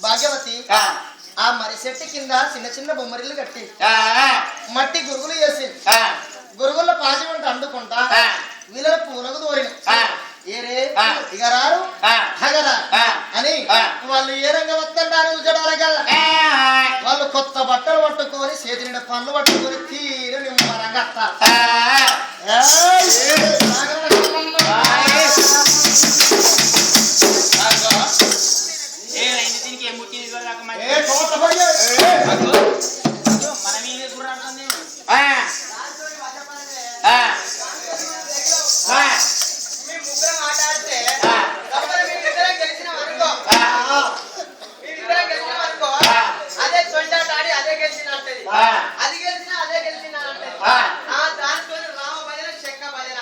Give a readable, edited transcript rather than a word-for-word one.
భాగ్యవతి ఆ మరి చెట్టు కింద చిన్న చిన్న బొమ్మరిల్లు కట్టి మట్టి గురుగులు వేసి గురుగుల పాజమంట అండుకుంటా వీళ్ళ పూలకు దోరిన ఏరే ఇక రారు హగరా అని వాళ్ళు ఏ రంగం వస్తుంటారు చూచడాలకల్లా వాళ్ళు కొత్త బట్టలు పట్టుకొని చేతి నిండా పనులు పట్టుకొని తీరు నిమ్మరంగా అది గెలిచినా అదే గెలిచినా అంటే దాంతో రామ భజన చెక్క భజన